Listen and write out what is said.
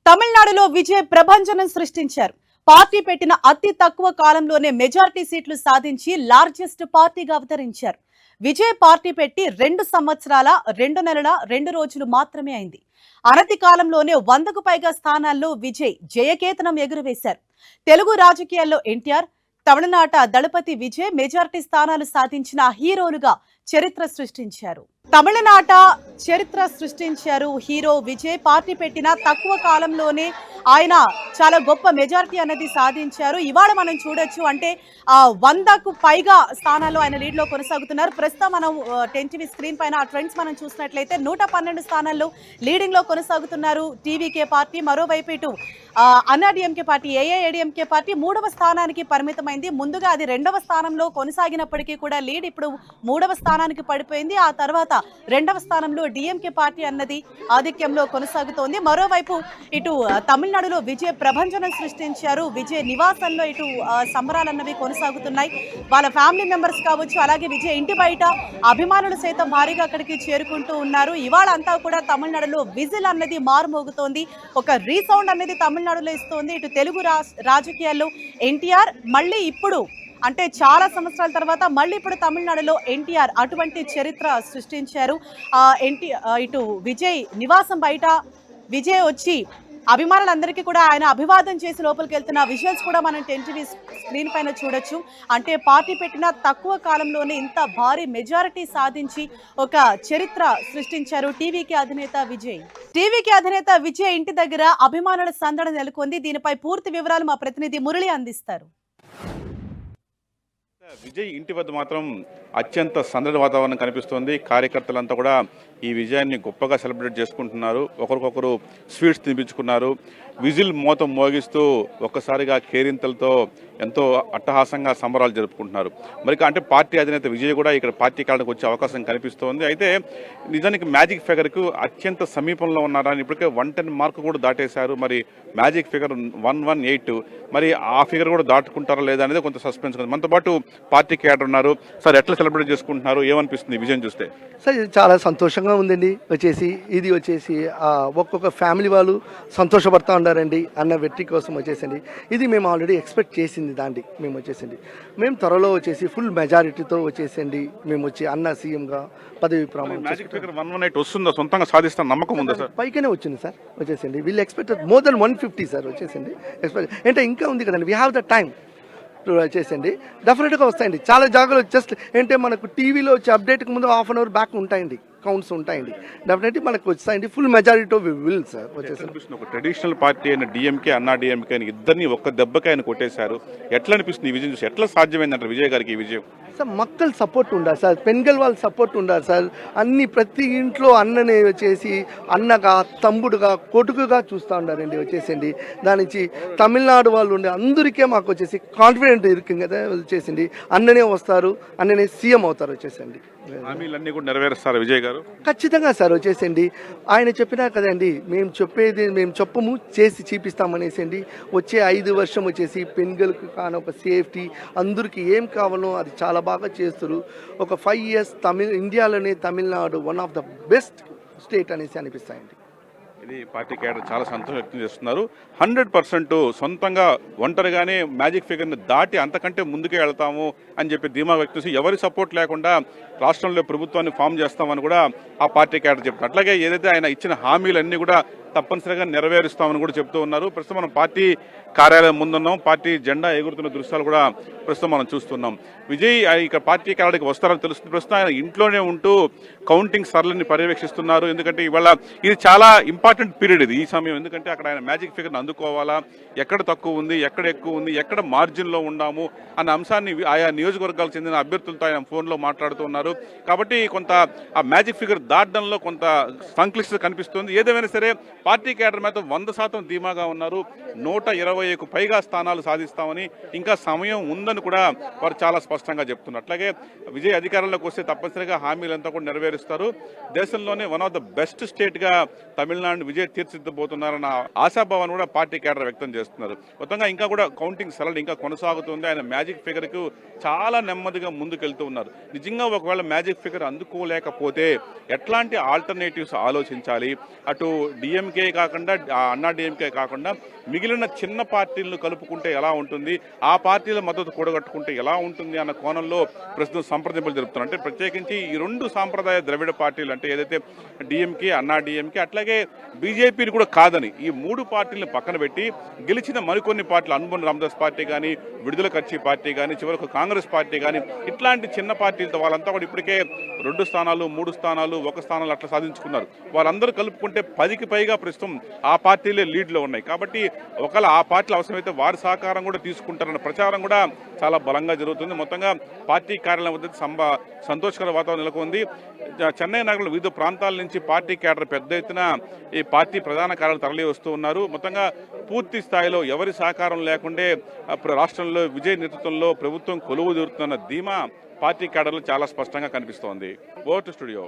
తమిళనాడులో విజయ్ ప్రభంజనం సృష్టించారు. పార్టీ పెట్టిన అతి తక్కువ కాలంలోనే మెజారిటీ సీట్లు సాధించి లార్జెస్ట్ పార్టీగా అవతరించారు. విజయ్ పార్టీ పెట్టి 2 సంవత్సరాల 2 నెలల 2 రోజులు మాత్రమే అయింది. అనతి కాలంలోనే 100కు పైగా స్థానాల్లో విజయ్ జయకేతనం ఎగురవేశారు. తెలుగు రాజకీయాల్లో ఎన్టీఆర్, తమిళనాట దళపతి విజయ్ మెజారిటీ స్థానాలు సాధించిన హీరోలుగా చరిత్ర సృష్టించారు. తమిళనాట చరిత్ర సృష్టించారు హీరో విజయ్. పార్టీ పెట్టిన తక్కువ కాలంలోనే ఆయన చాలా గొప్ప మెజారిటీ అనేది సాధించారు. ఇవాళ మనం చూడొచ్చు, అంటే 100కు పైగా స్థానాల్లో ఆయన లీడ్ లో కొనసాగుతున్నారు. ప్రస్తుతం మనం 10 టీవీ స్క్రీన్ పైన ఆ ట్రెండ్స్ మనం చూసినట్లయితే 112 స్థానాల్లో లీడింగ్ లో కొనసాగుతున్నారు టీవీకే పార్టీ. మరోవైపు ఇటు అన్నాడీఎంకే పార్టీ, ఏఐఏడీఎంకే పార్టీ 3వ స్థానానికి పరిమితమైంది. ముందుగా అది 2వ స్థానంలో కొనసాగినప్పటికీ కూడా లీడ్ ఇప్పుడు 3వ స్థానానికి పడిపోయింది. ఆ తర్వాత 2వ స్థానంలో డిఎంకే పార్టీ అన్నది ఆధిక్యంలో కొనసాగుతోంది. మరోవైపు ఇటు తమిళనాడులో విజయ్ ప్రభంజనం సృష్టించారు. విజయ్ నివాసంలో ఇటు సంబరాలన్నవి కొనసాగుతున్నాయి. వాళ్ళ ఫ్యామిలీ మెంబర్స్ కావచ్చు, అలాగే విజయ్ ఇంటి బయట అభిమానులు సైతం భారీగా అక్కడికి చేరుకుంటూ ఉన్నారు. ఇవాళ అంతా కూడా తమిళనాడులో విజిల్ అన్నది మారుమోగుతోంది. ఒక రీసౌండ్ అనేది తమిళనాడులో ఇస్తోంది. ఇటు తెలుగు రాజకీయాల్లో ఎన్టీఆర్ మళ్ళీ ఇప్పుడు, అంటే చాలా సంవత్సరాల తర్వాత మళ్ళీ ఇప్పుడు తమిళనాడులో ఎన్టీఆర్ అటువంటి చరిత్ర సృష్టించారు. ఇటు విజయ్ నివాసం బయట విజయ్ వచ్చి అభిమానులందరికీ కూడా ఆయన అభివాదం చేసి లోపలికి వెళ్తున్న విజువల్స్ కూడా మనం 10 టీవీ స్క్రీన్ పైన చూడొచ్చు. అంటే పార్టీ పెట్టిన తక్కువ కాలంలోనే ఇంత భారీ మెజారిటీ సాధించి ఒక చరిత్ర సృష్టించారు టీవీకి అధినేత విజయ్. టీవీకి అధినేత విజయ్ ఇంటి దగ్గర అభిమానుల సందడి నెలకొంది. దీనిపై పూర్తి వివరాలు మా ప్రతినిధి మురళి అందిస్తారు. విజయ్ ఇంటి వద్ద మాత్రం అత్యంత సందడి వాతావరణం కనిపిస్తోంది. కార్యకర్తలంతా కూడా ఈ విజయాన్ని గొప్పగా సెలబ్రేట్ చేసుకుంటున్నారు. ఒకరికొకరు స్వీట్స్ తినిపించుకున్నారు. విజిల్ మోతం మోగిస్తూ ఒక్కసారిగా కేరింతలతో ఎంతో అట్టహాసంగా సంబరాలు జరుపుకుంటున్నారు. మరి అంటే పార్టీ అధినేత విజయ్ కూడా ఇక్కడ పార్టీ కాళ్ళకు వచ్చే అవకాశం కనిపిస్తోంది. అయితే నిజానికి మ్యాజిక్ ఫిగర్కు అత్యంత సమీపంలో ఉన్నారని ఇప్పటికే 110 మార్కు కూడా దాటేశారు. మరి మ్యాజిక్ ఫిగర్ 118, మరి ఆ ఫిగర్ కూడా దాటుకుంటారా లేదా అనేది కొంత సస్పెన్స్ ఉంది. మనతో పాటు పార్టీ క్యాడర్ ఉన్నారు. సార్, ఎట్లా సెలబ్రేట్ చేసుకుంటున్నారు, ఏమనిపిస్తుంది విజయం చూస్తే? సార్, ఇది చాలా సంతోషంగా ఉందండి. ఇది వచ్చేసి ఒక్కొక్క ఫ్యామిలీ వాళ్ళు సంతోషపడతా ఉండారండి అన్న వెట్టి కోసం వచ్చేసండి. ఇది మేము ఆల్రెడీ ఎక్స్పెక్ట్ చేసింది. మేము వచ్చేసండి మేము త్వరలో వచ్చేసి ఫుల్ మెజారిటీతో వచ్చేసండి మేము వచ్చి అన్న సీఎంగా పదవి ప్రమాణం. మ్యాజిక్ ఫిగర్ 118 వస్తుందా? సొంతంగా సాధిస్తాను నమ్మకం ఉందా సార్? పైకనే వచ్చింది సార్ వచ్చేసండి. వీళ్ళు ఎక్స్పెక్టెడ్ మోర్ దెన్ 150 సార్ వచ్చేసండి. ఎక్స్పెక్ట్ అంటే ఇంకా ఉంది కదండి, వీ హ్యావ్ ద టైం చేసండి. డెఫినెట్గా వస్తాయండి. చాలా జాగ్రత్తలు జస్ట్ అంటే మనకు టీవీలో వచ్చే అప్డేట్కి ముందు హాఫ్ అన్ అవర్ బ్యాక్ ఉంటాయండి, కౌంట్స్ ఉంటాయండి. డెఫినెట్లీ మనకు వచ్చాయండి. ఫుల్ మెజారిటీ విల్ సార్ వచ్చేసి. ఒక ట్రెడిషనల్ పార్టీ అయిన డిఎంకే, అన్నా డిఎంకే ఇద్దరిని ఒక్క దెబ్బకి ఆయన కొట్టేశారు. ఎట్లా అనిపిస్తుంది ఈ విజయం చూసి? ఎట్లా సాధ్యమైందంటారు విజయ్ గారికి ఈ విజయం? సార్, మక్కల సపోర్ట్ ఉండాలి సార్, పెన్గల్ వాళ్ళ సపోర్ట్ ఉండాలి సార్. ప్రతి ఇంట్లో అన్ననే వచ్చేసి అన్నగా, తమ్ముడుగా, కొడుకుగా చూస్తూ ఉండారండి వచ్చేసింది. దాని నుంచి తమిళనాడు వాళ్ళు ఉండే అందరికీ మాకు వచ్చేసి కాన్ఫిడెంట్ ఇருக்கு కదా వచ్చేసింది. అన్ననే వస్తారు, అన్ననే సీఎం అవుతారు వచ్చేసండి. హామీలన్నీ కూడా నెరవేరుస్తారు విజయ్ గారు? ఖచ్చితంగా సార్ వచ్చేసండి. ఆయన చెప్పినా కదండి, మేము చెప్పేది మేము చెప్పము, చేసి చూపిస్తామనేసండి. వచ్చే 5 వర్షం వచ్చేసి పెన్గల్కి కానీ ఒక సేఫ్టీ అందరికీ ఏం కావాలో అది చాలా బాగా చేస్తారు. ఒక 5 years ఇండియాలోనే Tamil Nadu one of the best state అనేసి అనిపిస్తాయండి. ఇది పార్టీ క్యాడర్ చాలా సంతోషం వ్యక్తం చేస్తున్నారు. 100% సొంతంగా ఒంటరిగానే మ్యాజిక్ ఫిగర్ని దాటి అంతకంటే ముందుకే వెళ్తాము అని చెప్పి ధీమా వ్యక్తం చేసి ఎవరి సపోర్ట్ లేకుండా రాష్ట్రంలో ప్రభుత్వాన్ని ఫామ్ చేస్తామని కూడా ఆ పార్టీ క్యాడర్ చెప్తారు. అట్లాగే ఏదైతే ఆయన ఇచ్చిన హామీలన్నీ కూడా తప్పనిసరిగా నెరవేరుస్తామని కూడా చెప్తూ ఉన్నారు. ప్రస్తుతం మనం పార్టీ కార్యాలయం ముందున్నాం. పార్టీ జెండా ఎగురుతున్న దృశ్యాలు కూడా ప్రస్తుతం మనం చూస్తున్నాం. విజయ్ ఇక్కడ పార్టీ కార్యాలయానికి వస్తారని తెలుస్తుంది. ప్రస్తుతం ఆయన ఇంట్లోనే ఉంటూ కౌంటింగ్ సర్లని పర్యవేక్షిస్తున్నారు. ఎందుకంటే ఇవాళ ఇది చాలా ఇంపార్టెంట్ పీరియడ్ ఇది, ఈ సమయం. ఎందుకంటే అక్కడ ఆయన మ్యాజిక్ ఫిగర్ని అందుకోవాలా, ఎక్కడ తక్కువ ఉంది, ఎక్కడ ఎక్కువ ఉంది, ఎక్కడ మార్జిన్లో ఉన్నాము అన్న అంశాన్ని ఆయా నియోజకవర్గాలకు చెందిన అభ్యర్థులతో ఆయన ఫోన్లో మాట్లాడుతున్నారు. కాబట్టి కొంత ఆ మ్యాజిక్ ఫిగర్ దాటడంలో కొంత సంక్లిష్టత కనిపిస్తుంది. ఏదేమైనా సరే పార్టీ క్యాడర్ మీద 100% ధీమాగా ఉన్నారు. 120కు పైగా స్థానాలు సాధిస్తామని, ఇంకా సమయం ఉందని కూడా వారు చాలా స్పష్టంగా చెప్తున్నారు. అట్లాగే విజయ్ అధికారంలోకి వస్తే తప్పనిసరిగా హామీలంతా కూడా నెరవేరుస్తారు. దేశంలోనే వన్ ఆఫ్ ద బెస్ట్ స్టేట్గా తమిళనాడు విజయ్ తీర్చిదిద్దబోతున్నారన్న ఆశాభావాన్ని కూడా పార్టీ క్యాడర్ వ్యక్తం చేస్తున్నారు. మొత్తంగా ఇంకా కూడా కౌంటింగ్ సరళి ఇంకా కొనసాగుతుంది. ఆయన మ్యాజిక్ ఫిగర్కు చాలా నెమ్మదిగా ముందుకెళ్తూ ఉన్నారు. నిజంగా ఒకవేళ మ్యాజిక్ ఫిగర్ అందుకోలేకపోతే ఎట్లాంటి ఆల్టర్నేటివ్స్ ఆలోచించాలి, అటు డిఎంకే డిఎంకే కాకుండా అన్నా డిఎంకే కాకుండా మిగిలిన చిన్న పార్టీలను కలుపుకుంటే ఎలా ఉంటుంది, ఆ పార్టీల మద్దతు కూడగట్టుకుంటే ఎలా ఉంటుంది అన్న కోణంలో ప్రస్తుతం సంప్రదింపులు జరుపుతున్నారు. అంటే ప్రత్యేకించి ఈ రెండు సాంప్రదాయ ద్రవిడ పార్టీలు అంటే ఏదైతే డిఎంకే, అన్నా డిఎంకే, అట్లాగే బీజేపీని కూడా కాదని ఈ మూడు పార్టీలను పక్కన పెట్టి గెలిచిన మరికొన్ని పార్టీలు, అనుబన్ రామదాస్ పార్టీ కానీ, విడుదల కచ్చి పార్టీ కానీ, చివరకు కాంగ్రెస్ పార్టీ కానీ, ఇట్లాంటి చిన్న పార్టీలతో వాళ్ళంతా కూడా ఇప్పటికే 2 స్థానాలు 3 స్థానాలు 1 స్థానాలు అట్లా సాధించుకున్నారు. వాళ్ళందరూ కలుపుకుంటే 10కి పైగా ప్రస్తుతం ఆ పార్టీలే లీడ్లో ఉన్నాయి. కాబట్టి ఒకవేళ ఆ పార్టీలు అవసరమైతే వారి సహకారం కూడా తీసుకుంటారన్న ప్రచారం కూడా చాలా బలంగా జరుగుతుంది. మొత్తంగా పార్టీ కార్యాలయం వద్ద సంతోషకర వాతావరణం నెలకొంది. చెన్నై నగరంలో వివిధ ప్రాంతాల నుంచి పార్టీ కేడర్ పెద్ద ఎత్తున ఈ పార్టీ ప్రధాన కార్యాలయం తరలి వస్తూ ఉన్నారు. మొత్తంగా పూర్తి స్థాయిలో ఎవరి సహకారం లేకుండే రాష్ట్రంలో విజయ్ నేతృత్వంలో ప్రభుత్వం కొలువు తీరుతున్న ధీమా పార్టీ కేడర్లో చాలా స్పష్టంగా కనిపిస్తోంది. Over to studio.